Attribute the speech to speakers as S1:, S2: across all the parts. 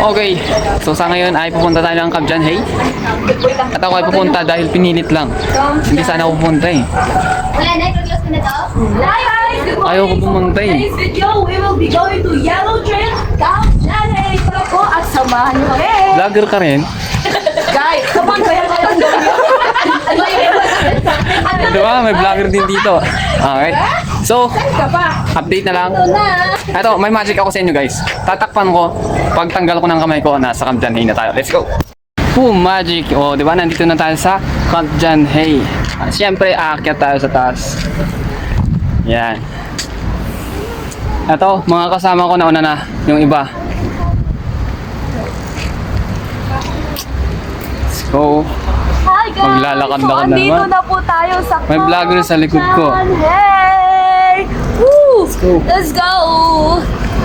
S1: Okay, so sa ngayon ay pupunta tayo ng Camp John Hay. At ako ay pupunta dahil pinilit lang. Hindi sana ako pupunta eh.
S2: Wala na, i-close ko na to.
S3: Hi guys! Good morning!
S1: Ayaw ko pumunta eh.
S3: Today's video, we will be going to Yellow Trail, Camp John Hay. Tara po at samahan niyo kami!
S1: Vlogger ka rin.
S3: Guys, kapag kaya ko yung
S1: Di ba? May vlogger din dito. Okay. So,
S3: ka pa!
S1: update na lang. Eto, may magic ako sa inyo guys. Tatakpan ko. Pag tanggal ko ng kamay ko, nasa Camp John Hay na tayo. Let's go! Boom! Magic! O, di ba? Nandito na tayo sa Camp John Hay. Siyempre, aakyat tayo sa taas. Yan. Eto, mga kasama ko nauna na. Yung iba. Let's go.
S3: Hi guys!
S1: Maglalakad-lakad na
S3: andito
S1: naman.
S3: na po tayo sa
S1: May vlogger sa likod ko.
S3: Camp John Hay! Woo!
S1: Let's go.
S3: Let's go!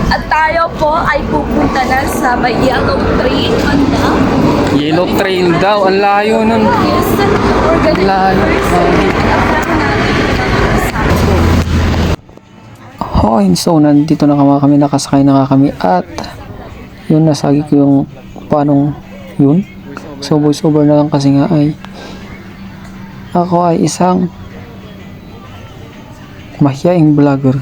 S3: At tayo po ay pupunta na sa may Yellow Trail. Banda.
S1: Yellow Trail daw. Ang layo nun.
S3: Yes, we're gonna
S1: Layo. Okay, so nandito na kami, nakasakay na kami at yun, nasagi ko yung paanong yun. So voice over na lang kasi nga ay ako ay isang mahiyaing vlogger.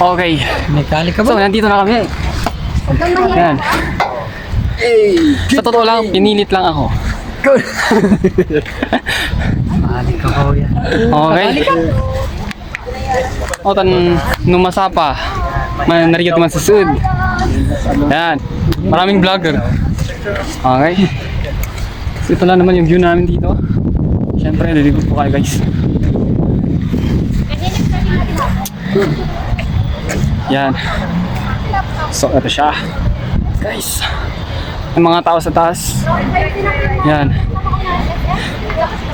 S1: Okay.
S4: Mechanic ka
S1: So, nandito na kami. Yan. Sa totoo lang, pinilit lang ako.
S4: Mechanic ka ba yan?
S1: Okay. O, numasa pa. Narigit man sa sud. Yan. Maraming vlogger. Okay. So, ito lang naman yung view namin dito. Siyempre, nalilibot po kayo guys. Yan. So, ito siya. Guys. Yung mga tao sa taas. Yan.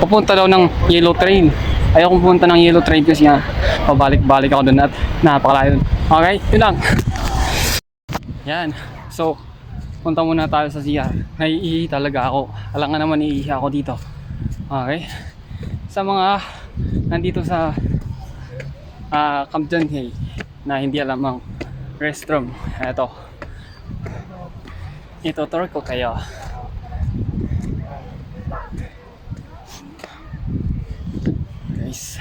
S1: Pupunta daw ng Yellow Trail. Ayaw kong pupunta ng Yellow Trail kasi nga pabalik-balik ako doon at napakalayo. Okay? Yun lang. Yan. So, punta muna tayo sa CR. Naiihi talaga ako. Alam nga naman iihi ako dito. Okay? Sa mga nandito sa Camp John Hay na hindi alam ang restroom. Eto. Itutur ko kayo. Guys.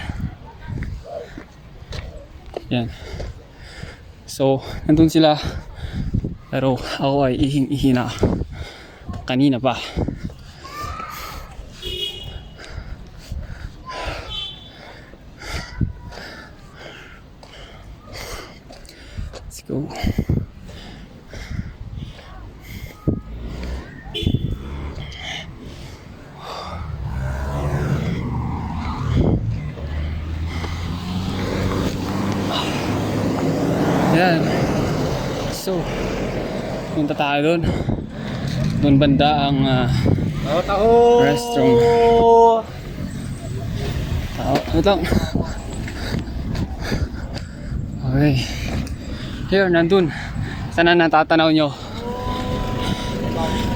S1: Yan. So, nandun sila. Pero ako ay ihing-ihi na. Kanina pa. Let's go. Yan. So, punta tayo doon. Doon banda ang restroom. Ito lang. Okay. Here, nandun. Sana natatanaw nyo.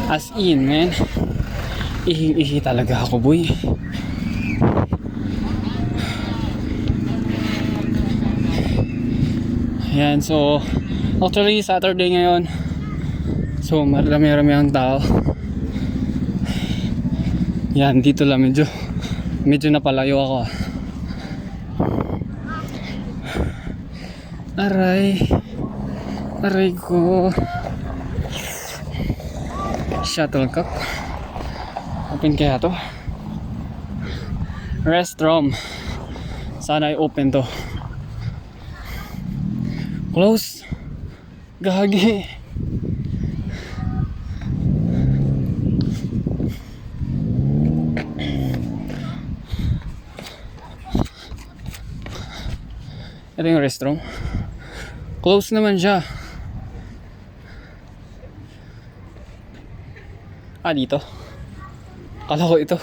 S1: As in, man. Ihing-ihi talaga ako, boy. Yan, so actually Saturday ngayon. So marami-rami ang tao. Yan, dito lang medyo napalayo ako. Aray ko. Shuttlecock. Open kaya to? Restroom. Sana ay open to. Close. Gagi. Ito yung restroom. Close naman siya. Dito. Kala ko ito.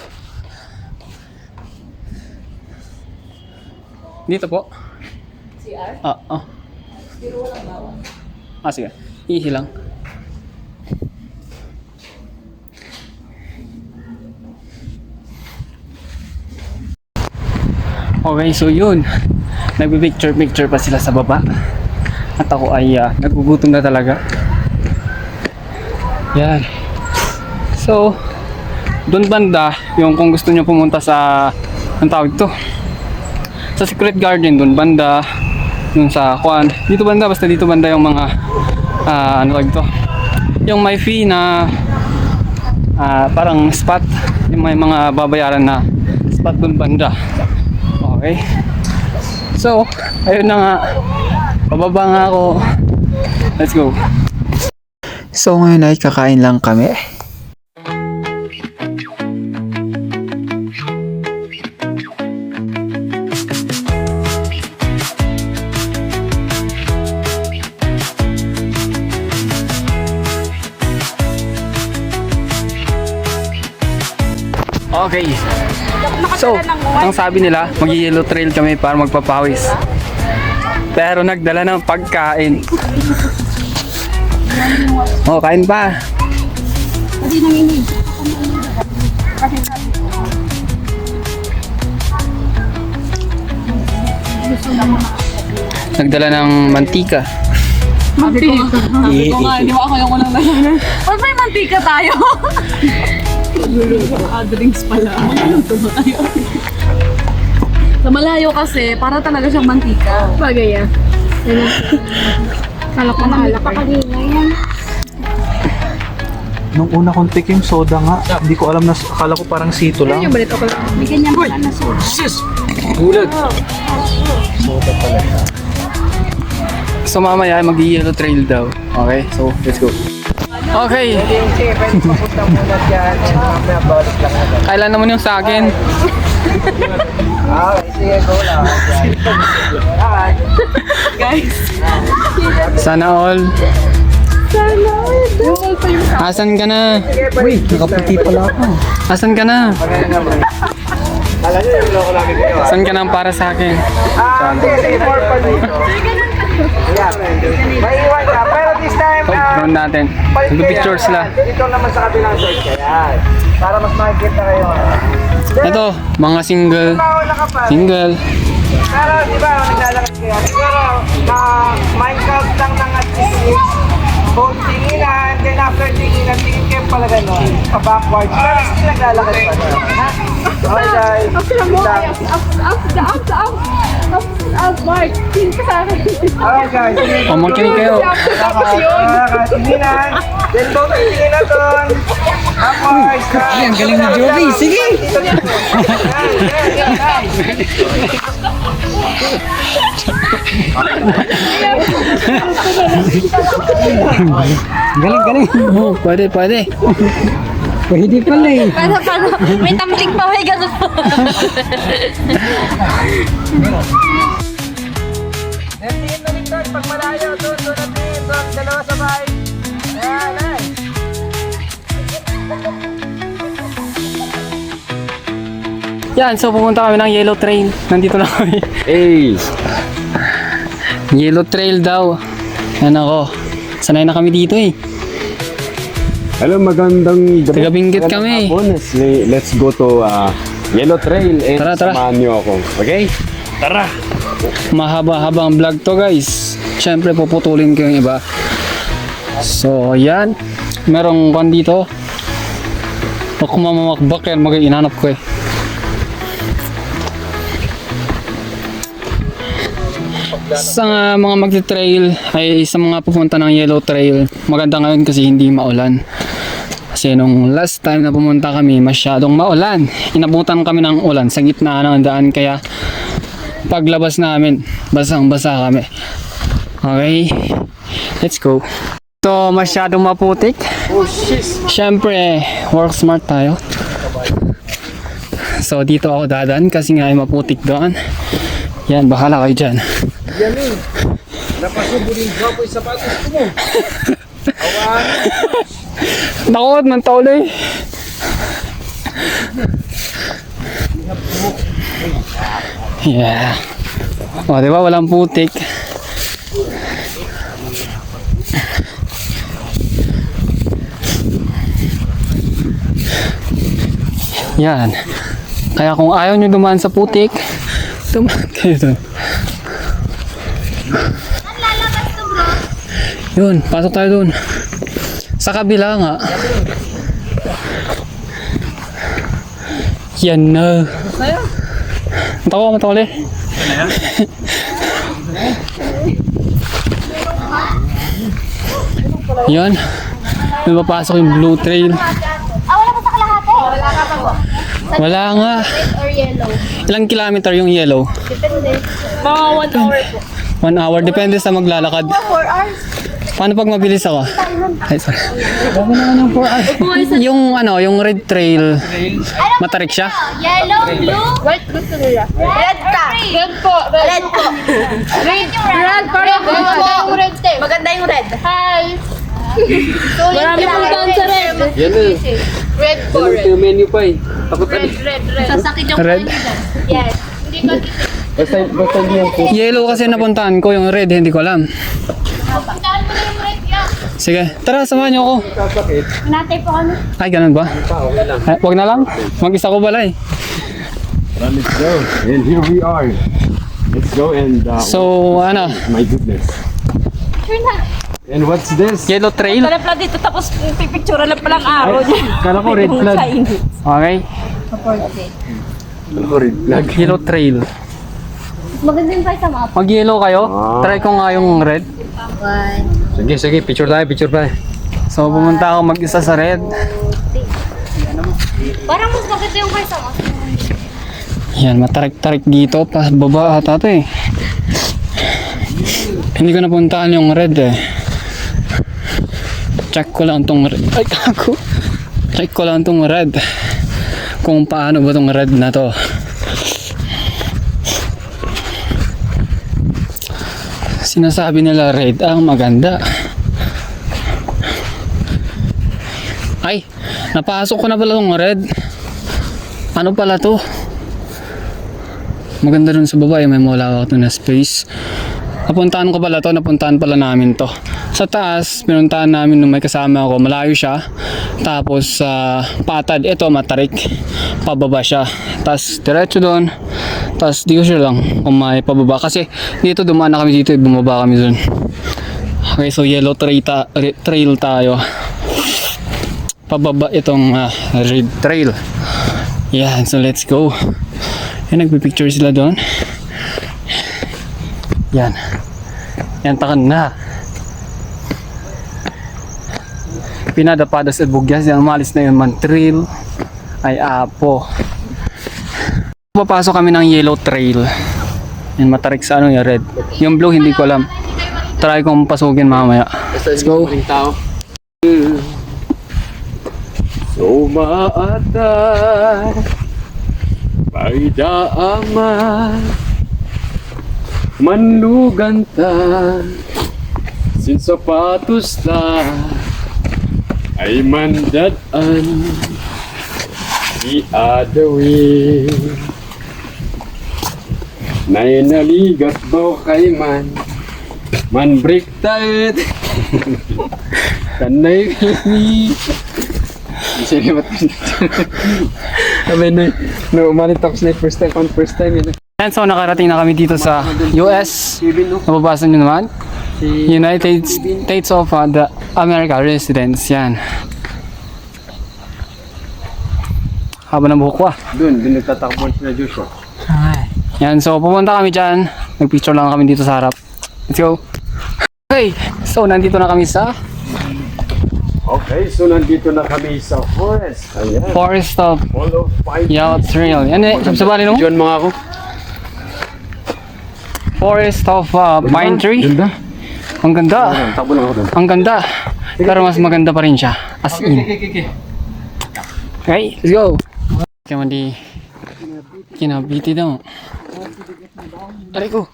S1: Dito po.
S3: CR? Pero walang bawang.
S1: Sige. Ihi lang. Okay, so yun. Nagbe-picture pa sila sa baba. At ako ay nagugutom na talaga. Yan. So, doon banda, yung kung gusto nyo pumunta sa, ang tawag to, sa Secret Garden, doon banda, doon sa Kwan. Dito banda, basta dito banda yung mga, ano tawag to, yung may fee na, parang spot, yung may mga babayaran na spot doon banda. Okay. So, ayun na nga, pababa nga ako. Let's go.
S5: So ngayon ay kakain lang kami.
S1: Okay. So, ang sabi nila, mag-yellow trail kami para magpapawis. Pero nagdala ng pagkain. Oh, kain pa. Nagdala ng mantika.
S3: Hindi mo ako yung unang nalala. Ba't may mantika tayo? Drinks pala. Tayo. Sa malayo kasi, para talaga siyang mantika. Bagay yan. Kala ko mahala pa kanina yan.
S4: Nung una kong tikim, soda nga. Hindi ko alam na, akala ko parang sito lang.
S3: Yung balito ko lang. Bigyan niya naman na soda.
S1: Gulat.
S4: Soda pala.
S1: So mamaya mag-yellow trail daw. Okay, so let's go. Okay. Kailan naman yung sa akin?
S3: Guys.
S1: Sana all. Asan ka na?
S4: Uy, nakaputi pala ako.
S1: Asan ka na? Asan ka na para sa akin?
S6: Maiiwan ka, pero this time,
S1: Round natin. Nag-picture sila.
S6: dito naman sa kabilang side kaya. Para mas makikita kayo.
S1: Ito, mga single.
S6: Mauna ka pa.
S1: Single.
S6: Pero di ba, naglalakad kayo. Siguro, Minecraft lang ng at least both tinginan, then after tinginan, tingin kayo pala gano'n, pa-backwards. Pero still naglalakad pa. Ha? Okay guys. Okay guys.
S1: O, makinig kayo.
S6: Tinginan, then both tinginan doon. Backwards.
S4: Ang galing ni Joby, sige!
S1: Galing. Oh, pwede.
S4: Pwede pala eh.
S3: Paano? May tamling pa, may gano'n pa.
S6: Then tingin na rin doon, pag malayo, doon natin, doon, dalawa sabay. Ayan, nice.
S1: Yan, so pupunta kami ng yellow trail. Nandito na kami.
S7: Hey!
S1: Yellow trail daw. Yan ako. Sanay na kami dito eh.
S7: Hello, magandang
S1: Taga-Benguet kami.
S7: hapon. Let's go to Yellow Trail and
S1: Tara.
S7: samahan niyo ako. Okay? Tara!
S1: Mahaba-habang vlog to guys. Siyempre puputulin ko yung iba. So yan. Merong kwan dito. Ako mamamakbak yan. Mag-inanap ko eh. Sa mga magti-trail ay sa mga pupunta ng yellow trail, maganda ngayon kasi hindi maulan. Kasi nung last time na pumunta kami, masyadong maulan. Inabutan kami ng ulan sa gitna ng daan, kaya paglabas namin, basang-basa kami. Okay, let's go. So, masyadong maputik. Siyempre, work smart tayo. So, dito ako dadaan kasi nga ay maputik doon. Yan, bahala kayo dyan.
S6: Napasubo din ko yung sapatos ko mo. Awan.
S1: Nakot man tauloy. Yeah. O, diba? Walang putik. Yan. Kaya kung ayaw nyo dumaan sa putik, Sumahan kayo dun.
S2: Saan lalabas to, bro?
S1: Yun, pasok tayo dun. Sa kabila nga. Yan na. Matawa ulit. Yan. May papasok yung blue trail.
S2: Wala pa sa kalahati. Wala ka pa po.
S1: Wala nga.
S2: Red or yellow?
S1: Ilang kilometer yung yellow?
S2: Depende.
S3: Mga 1 hour po.
S1: 1 hour. Depende sa maglalakad.
S2: 4 hours.
S1: Paano pag mabilis ako? Ay, sorry. Yung red trail, matarik siya?
S2: Yellow, blue. Red gusto nila. Red ka. Red po. Red po. Red yung red. Red pa rin. Maganda yung red. Hi.
S3: Marami pong down sa red.
S7: Yan na.
S2: Red po.
S7: Ito yung menu pa eh. Takot
S2: Red.
S3: Sasakit yung
S1: Red.
S2: Yes. Hindi ko
S7: Basta niyan po.
S1: Yellow kasi napuntahan ko, yung red, hindi ko alam.
S2: Puntahan mo na yung red yan.
S1: Sige, tara, samahan niyo ako.
S7: Sasakit.
S2: Natay po kami.
S1: Ay, ganun ba?
S7: Okay lang.
S1: Ay, wag na lang. Mag-isa ko pala eh.
S7: Let's go. And here we are. Let's go and
S1: So,
S7: my goodness.
S2: Sure na.
S7: And what's this?
S1: yellow trail.
S3: Wala pala dito tapos pipicture lang palang araw niya.
S7: Kala ko red flag.
S1: Okay.
S7: Kala ko red flag.
S1: Yellow trail.
S2: Maganda yung price sa map.
S1: Mag-yellow kayo? Try ko nga yung red.
S7: Sige, picture tayo.
S1: So, pumunta ako mag-isa sa red.
S2: Parang mas maganda yung price sa map.
S1: Yan, matarik-tarik dito. Baba ata to eh. Hindi ko napuntaan yung red eh. Check ko lang tong red. Ay, kako. Check ko lang tong red. Kung paano ba tong red na to. Sinasabi nila red ang maganda. Ay, napasok ko na pala tong red. Ano pala to? Maganda dun sa baba, may malawak na space. Napuntahan ko pala to, napuntahan pala namin to. Sa taas, pinuntahan namin nung may kasama ako, malayo siya. Tapos patad, ito matarik. Pababa siya. Tapos diretso doon. Tapos di ko sure lang kung may pababa. Kasi dito dumaan na kami dito, bumaba kami doon. Okay, so yellow trail tayo. Pababa itong red trail. Yeah, so let's go. Yan, nagpipicture sila doon. Yan. Yan, takan na. Pinadapadas at bugyas. Yan, umalis na yun man. Trail ay apo. Papasok kami ng yellow trail. Yan, matarik sa yung red. Yung blue, hindi ko alam. Try kong pasukin mamaya. Let's go.
S7: So maata ay daama manlugan ta sin sapatos ta ay mandadaan di adawin nay naligat mo kay man break tight kanay kini Sige ba? Sabi na, no, umalit ako sa first time yun.
S1: And so nakarating na kami dito sa US. Nababasa nyo naman? United States of the America Residence. Yan. Haba ng buhok ko ah.
S7: Doon nagtatakbo sila Joshua.
S1: Yan, so pupunta kami dyan. Nagpicture lang kami dito sa harap. Let's go. Okay, so nandito na kami sa
S7: Okay, so nandito na kami sa forest. Ayan.
S1: Forest of
S7: All of five.
S1: Yellow Trail. Yan eh, sabali no?
S7: Diyan mga ako.
S1: Forest of Pine Tree.
S7: Ganda.
S1: Ang ganda.
S7: Takbo lang ako doon.
S1: Ang ganda. Pero mas maganda pa rin siya. As in. Okay, let's go. Kaya di kinabiti daw. Aray ko.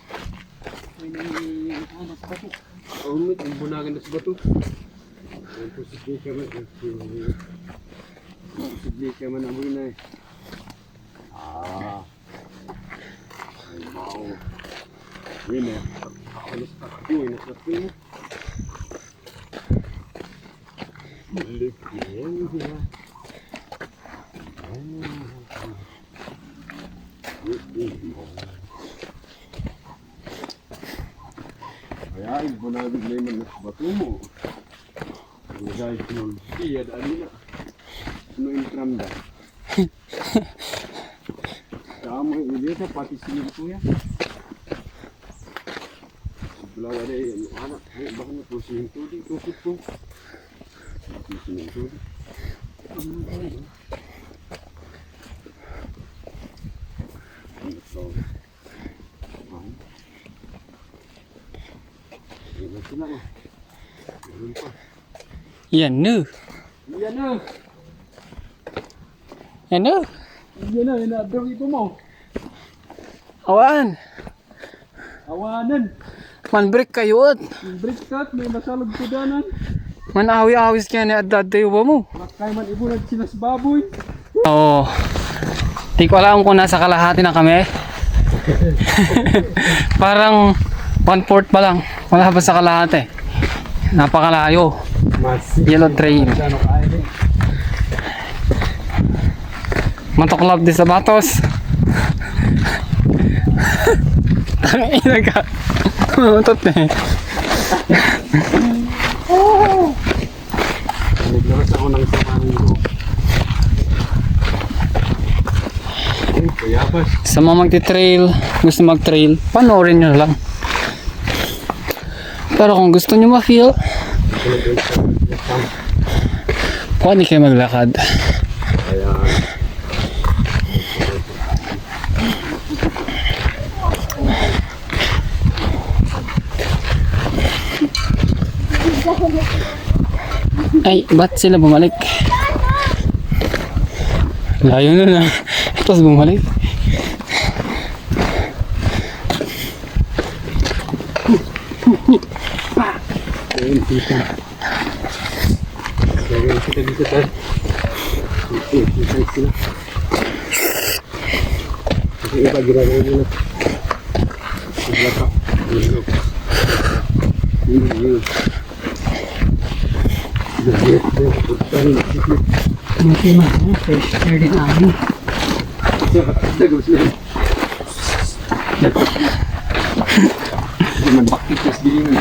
S7: Umit, ang bunagan na sa bato. Sige ka man ang muna eh. Ay mau. Winner. Alis pa ko na sa pin. Kaya ibunagod na yung bato mo. Guys, nun. Iya, dali na. Ano yung tramda? Kamo yung ilita, pati sinil ko yan. Bulaga na yung anak. Ay, baka na po sinil tuli. Tukot ko. Pati sinil tuli. Ilan sila ko. Meron pa.
S1: Yan na.
S7: Yan na.
S1: Yan na.
S7: Yan na, inadong ito mo.
S1: Awan.
S7: Awanan.
S1: Man-break kayo at.
S7: Yung break cut, may masalog ko danan.
S1: Man-awi-awis kaya ni Adad tayo ba mo?
S7: Makay man ibulag sila sa baboy.
S1: Oo. Di ko alam kung nasa kalahati na kami. Parang 1/4 pa lang. Wala pa sa kalahati. Napakalayo. Yellow train. Matoklab di sa batos. Tangina ka. Matot eh.
S7: Naglakas ako ng samahan ko. Ay, kayabas.
S1: Sa mga magti-trail, gusto mag-trail, panoorin nyo lang. Pero kung gusto nyo ma-feel, kung hindi kayo maglakad. Ay, ba't sila bumalik? Layo na na. Tapos bumalik.
S7: Ayun, kita. Ayun, kita tayo. Kita sila. Kasi iba ginagawa nila. Iglaka. Yun.
S1: Mati fresh air din amin.
S7: Cuman bakit terus dingin.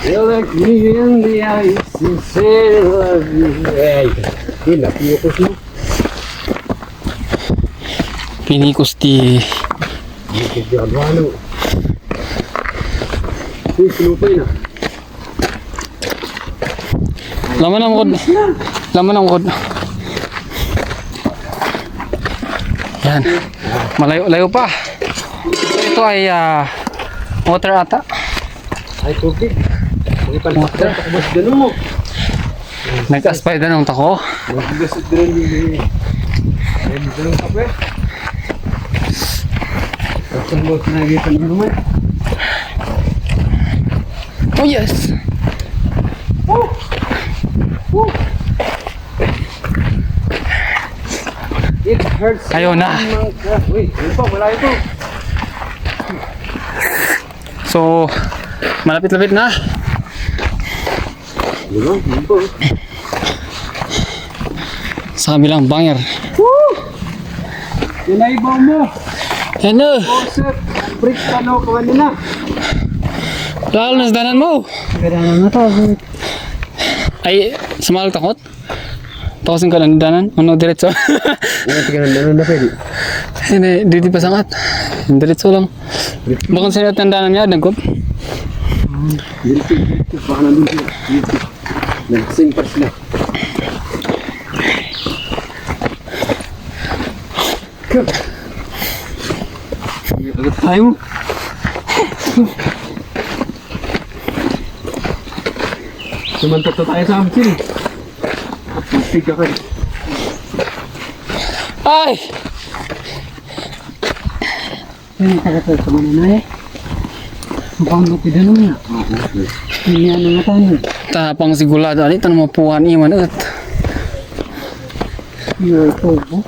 S7: You look me in the eyes and say I love you. Ay, hindi, pinukos mo.
S1: Pinikos di...
S7: Hindi ka ano. Uy, sinupay na.
S1: Laman ang ukod. Laman ang ukod. Yan. Malayo-layo pa. Ito ay water ata.
S7: Ay, tubig. Water. Takbos ganun mo.
S1: Nag-aspay na ng tako.
S7: Maggasot din yung ay, ganun kape. Tapos mo nakikita mo naman.
S1: Oh yes!
S7: It hurts.
S1: Ayaw na.
S7: Uy, yun pa, wala ito.
S1: So, malapit-lapit na.
S7: Diba? Yun pa.
S1: Sa kabilang banger.
S7: Yan ay ibaw mo.
S1: Yan na.
S7: Sir, break ka no, kawan nila.
S1: Lalo na sa danan mo.
S7: Kailangan na to.
S1: Ay, sumalog takot. Tawasin ka lang ng danan. Ano, diretso.
S7: Ano na pwede?
S1: Hindi, di pa sangat. Diretso lang. Bakit sinat ng danan niya, nagkop?
S7: Dito, baka nandun sila. Dito. Nag-sing pa sila.
S1: Ayaw.
S7: Sumantot tayo sa amsil. Pagpig ka kayo.
S1: Ay!
S3: Yan, kakatal sa mga na eh. Mukhang lupid na naman. Hindi yan ang matan.
S1: Tapang sigulado. Alita na mapuhan iman at.
S3: Yung tubo.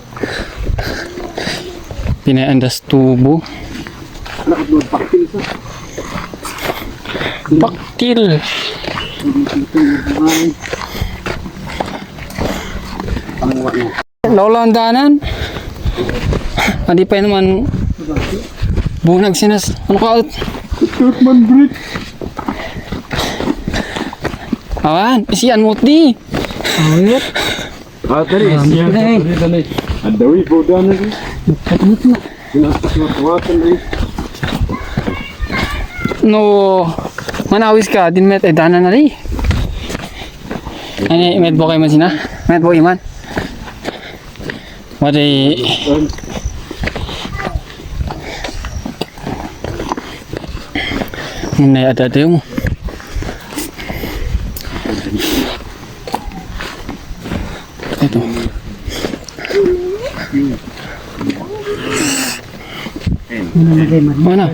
S1: Pinayandas tubo.
S7: Nakapload pa.
S1: Baktil. Lola ang daanan. Hindi pa yun naman bunag sinas. Ano ka out? Awan, isian mo di. Awit.
S7: Ah, tadi. Tadi. Ada wi bodoh na rin. Sinasakot-wakan rin.
S1: No, manawis ka, din met daanan na rin. Ani met bo kay man sina? Met bo iman. Mari Ini ada mo. Ito. Mana?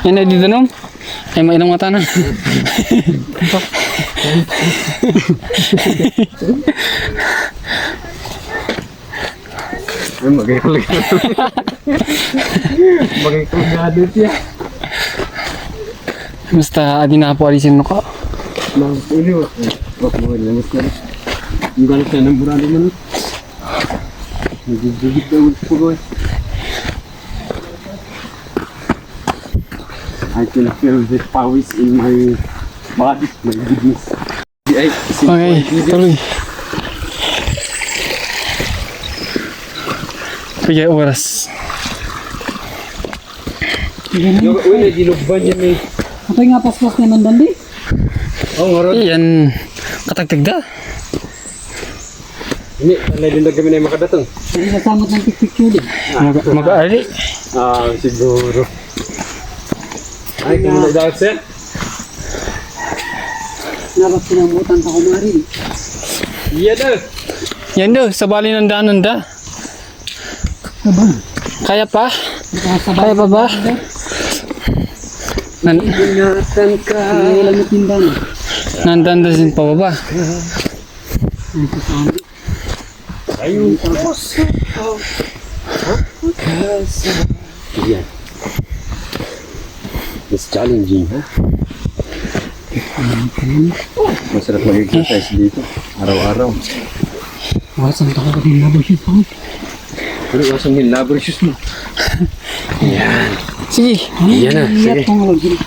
S1: Yan ay dito nom? Ay may ilang mata na.
S7: Magkakagado siya.
S1: Basta adi na po alisin mo ko.
S7: Ini wak mo lang siya. Yung galit siya ng burado man. Nagigigit daw po ko. I can feel the powers in my body, my goodness.
S1: Okay, tuloy. Pagay oras.
S7: Yung una, dinugban niya may...
S3: Ako nga paspas naman doon di.
S7: Oh, ngaron.
S1: Iyan, katagtag da.
S7: Ini, talay din na kami na yung makadatong.
S3: Hindi nasamot ng picture din.
S1: Mag-aali.
S7: Ah, siguro. Ay, kung nagdahil siya?
S3: Nabas sinamutan sa kumari.
S7: Iya na.
S1: Yan daw, sa bali ng daanan da. Kaya pa? Kaya pa ba?
S7: Ingatan ka.
S3: Wala na tindahan.
S1: Nandandasin pa ba?
S7: Ayun. Yan. It's challenging, ha? Masarap mag-exercise dito. Araw-araw.
S3: Wasan ka ka din nabos yun pa.
S7: Pero wasang yung labor shoes mo. Yan.
S1: Sige.
S7: Yan na. Sige.
S3: Iyak kong lagi.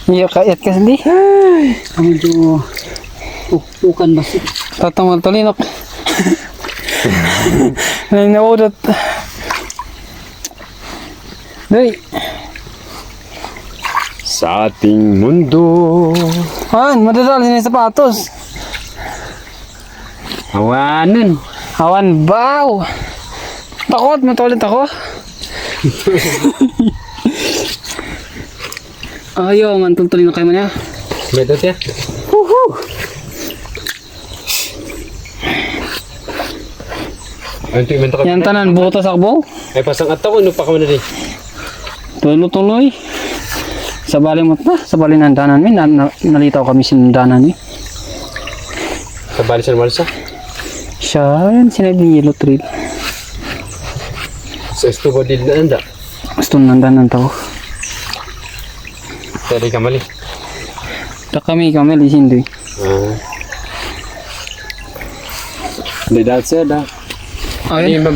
S1: Iya kayat ka hindi.
S3: Medyo tukan basi.
S1: Tatamal talinok. Nanawodot. Dali.
S7: Sa ating mundo.
S1: Han, madadali na yung sapatos.
S7: Hawanan.
S1: Awan, baw. Takot, matulit ako. Ayaw, man, tultuloy na kayo man ya.
S7: Medot ya. Anto yung mentok.
S1: Yan tanan, butas akbo.
S7: Ay pasang ataw, ano pa ka man na rin?
S1: Tuloy-tuloy. Sa bali mo na, sa bali ng danan min, nalitaw kami sa danan ni.
S7: Sa bali sa malsa?
S1: Siya, yan, sinabi ni Yellow Trail.
S7: Sa estubo din na anda.
S1: Gusto nang danan tao.
S7: Tari ka mali.
S1: Ta kami lisin doy.
S7: Hindi dahil siya da. Hindi
S1: Ayun.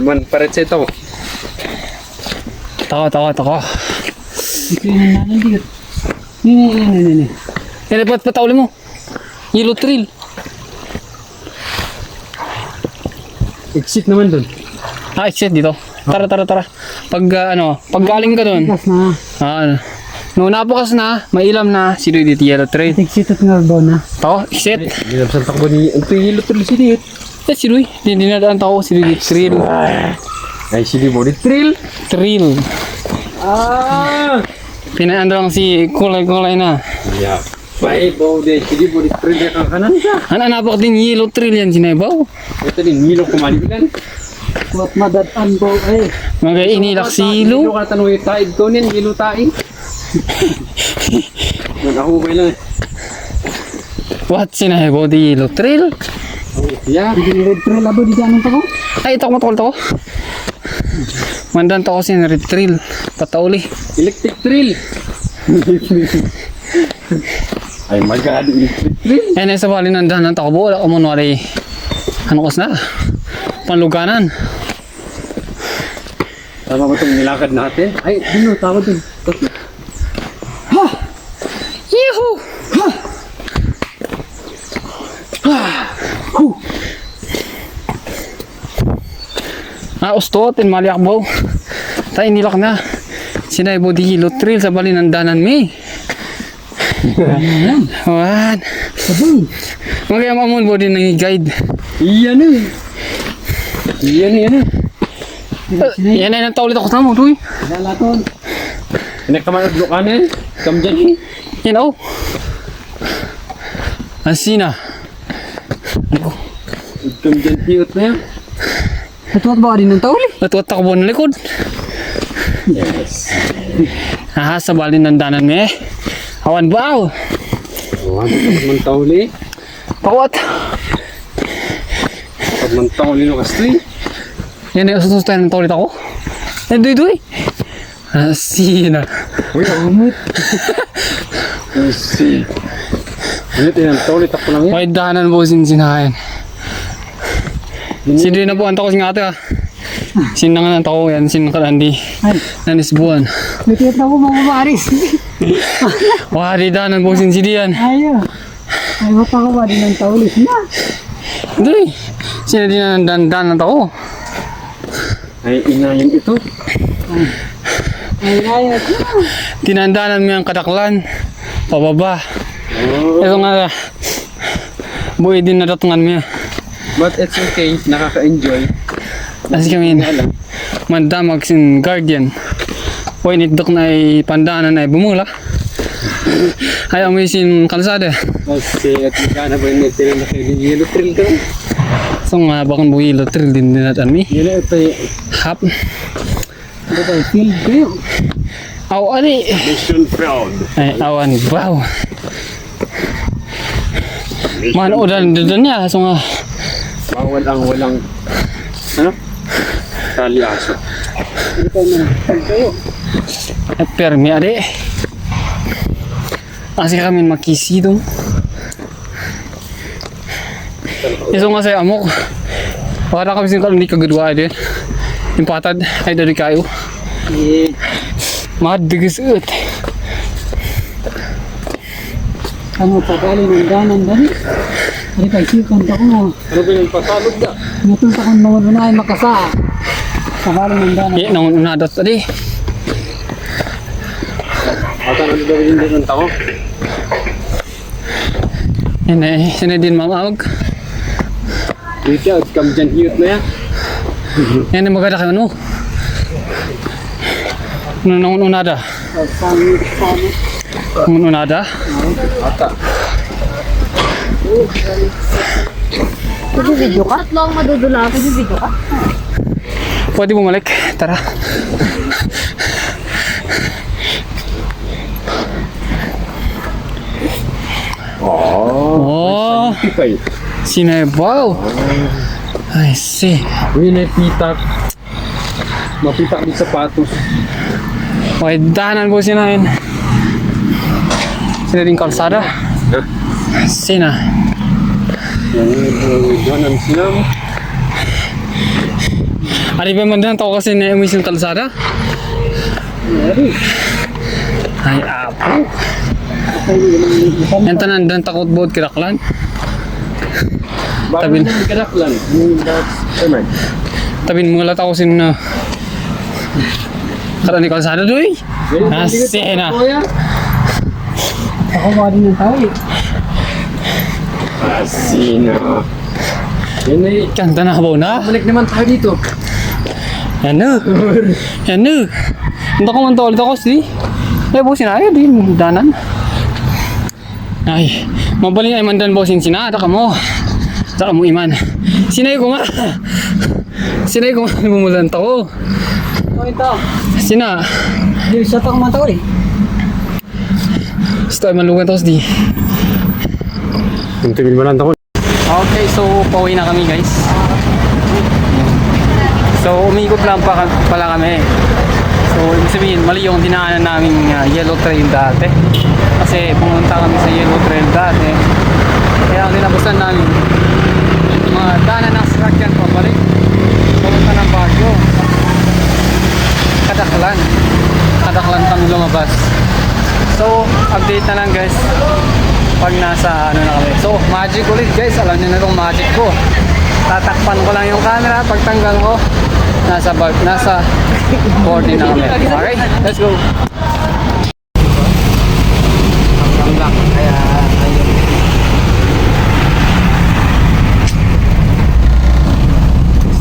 S7: man paret siya ito.
S1: Tako.
S3: Ito yung nanan di. Ni.
S1: Yan, ba't patawli mo? Yellow Trail.
S7: Exit naman dun.
S1: Exit dito. Tara. Pag pag galing ka doon.
S3: Kas na.
S1: Nung nabukas na, may ilam na, sino dito Yellow Trail.
S3: Exit at ngarbo na.
S1: Tako, exit.
S7: Hindi naman sa takbo ni Anto yung hilo tuloy si Diyot.
S1: Sino hindi nadaan tako, sino dito Trail.
S7: Ay, sili mo di trail.
S1: Trail.
S7: Ah!
S1: Pinaan lang si kulay-kulay na.
S7: Yeah. Baik, bau dia sili mo di trail dia kang kanan ka.
S1: Napak din Yellow Trail yan sinabaw.
S7: Ito din, hilo kumali kan.
S3: Kuat madatan bo ay.
S1: Mga inilak
S7: Hilo
S1: silo.
S7: ka tanong yung taid ko niyan, hilo taid. Nagahubay lang.
S1: What sinabaw di Yellow Trail?
S7: Yeah.
S3: Hindi red trail abo di anong tako.
S1: Ay, ito ko. Mandan to ko si Red Trail. Patauli.
S7: Electric trail. Ay, magkano electric trail?
S1: Yan ay sa bali ng dahanan takbo. Wala ko mo nari. Ano kas na? Panluganan.
S7: Tama ba itong nilakad natin? Ay, ano, tawag dun.
S1: Yehoo! Ustot in Maliakbo. Tayo nilak na. Sinaybo di Hilo Trail sa bali ng danan mi. Wan. Magayam amon bo din ng guide.
S7: Iyan eh. Iyan eh.
S1: Yan ay nantaulit ako sa mo, tuy.
S7: Nalaton. Pinagkaman at lukanin. Come dyan eh.
S1: Yan o. Asina.
S7: Come dyan cute na yan.
S3: Natuwag ba ka din ng tauli?
S1: Natuwa takbo ng likod.
S7: Yes.
S1: Sa bali ng danan mi. Awan baw.
S7: Oh, pagmantauli.
S1: Pawat.
S7: Pagmantauli no kastoy.
S1: Yan ay usus tayo ng taulit ako. Duy. Asina.
S7: Uy, amot. Usi. Ulit yan, taulit ako lang yan.
S1: May danan po sinahin. Sino na po ang tako singa ate ah. Sinangan ang tako yan, sinakalandi. Nanisbuan.
S3: Natiyat na po mga maris.
S1: Wah, di danan po sinsidiyan.
S3: Ayo. Ay, mata ko ba din ng tauli? Na.
S1: Duy. Sino din na danan ng tako?
S7: Ay, inayin ito.
S3: Ay, ayos.
S1: Tinandanan mo yung kadaklan. Pababa.
S7: Oh.
S1: Ito nga. Buhay din na datungan mo.
S7: But it's okay, nakaka-enjoy.
S1: Kasi kami mandamag sin guardian. Pwede nito na ay pandanan ay bumula. Ay amoy sin kalsada.
S7: Kasi at magkana ba yung nagtira na kayo ng yellow trail ka?
S1: So nga bakang buhilo trail din natin mi.
S7: Yun na ito yung
S1: Hap.
S7: ito yung field kayo.
S1: Aw ali.
S7: Mission proud.
S1: Ay awan wow. Manood din niya so nga.
S7: Bawal ang walang ano? Tali aso.
S1: Permi ade. Kasi kami makisidong. Iso nga sa amok. Para kami sin kalong di kagadwa ade. Impatad ay dari kayo. Madigis ut.
S3: Ano pa gali ng danan dali? Ano pa isikan ta ko?
S7: Ano ba yung pasalog na?
S3: Natunta ko naman na ay makasa. Sa gali ng danan.
S1: Nang unadot ade.
S7: Ata ano daw yung din ng tao?
S1: Yan ay sinadin mamawag.
S7: Dito at come dyan cute na yan.
S1: Yan ay maganda kayo no. Nang unada. Nang unada.
S7: Ata.
S2: Pwede video ka? Tatlo ang madudula. Pwede video ka?
S1: Pwede bumalik. Tara. Oh,
S7: Tipay.
S1: sinebaw. I see.
S7: Uy, napitak. Mapitak di sapatos.
S1: Okay, dahanan po sinahin. Sina din kalsada. Sina.
S7: Yan ang sinam.
S1: Ari ba man tao kasi na emission kalsada? Ay, apo. Yan tanan dan takot boat kiraklan.
S7: Bakit naman kadaklan? That's Herman.
S1: Tabin mga lata ko sin na karani kalsada doy. Sina.
S3: Ako ba din ng tauli?
S7: Asina. Yan ay.
S1: Kanta na habaw na.
S7: Balik naman tayo dito.
S1: Yan na. Yan na. Hindi ko man to ulit ako si. Ay po sinayo din danan. Ay, mabalin ay mandan po sinada ka mo. Saka mo iman. Sinay ko nga. Sinay ko nga bumulan to.
S3: Ito ito.
S1: Sina.
S3: Di siya to man tauli.
S1: Stoy malugan to di.
S7: Ang tingin mo lang ako.
S1: Okay, so pauwi na kami guys. So umikot lang pala kami. So So, ibig sabihin, mali yung dinaanan namin yellow trail dati. Kasi pumunta kami sa yellow trail dati. Kaya ang dinabusan namin, mga daanan ng sasakyan pabalik. Pumunta ng Baguio. Kadaklan kami lumabas. So, update na lang guys pag nasa ano na kami. So, magic ulit guys. Alam niyo na itong magic ko. Tatakpan ko lang yung camera. Pagtanggal ko, nasa 40 na kami. Okay, let's go.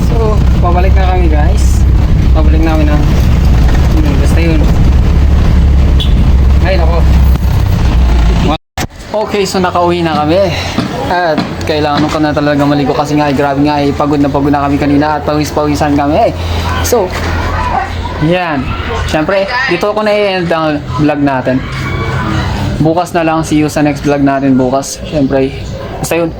S1: So, pabalik na kami guys. Pabalik namin ng basta yun. Ngayon ako. Okay, so nakauwi na kami. At kailangan ko na talaga maligo kasi nga grabe nga pagod na kami kanina at pawis-pawisan kami. So, yan. Siyempre, dito ako na-end ang vlog natin. Bukas na lang, see you sa next vlog natin bukas. Siyempre, basta yun.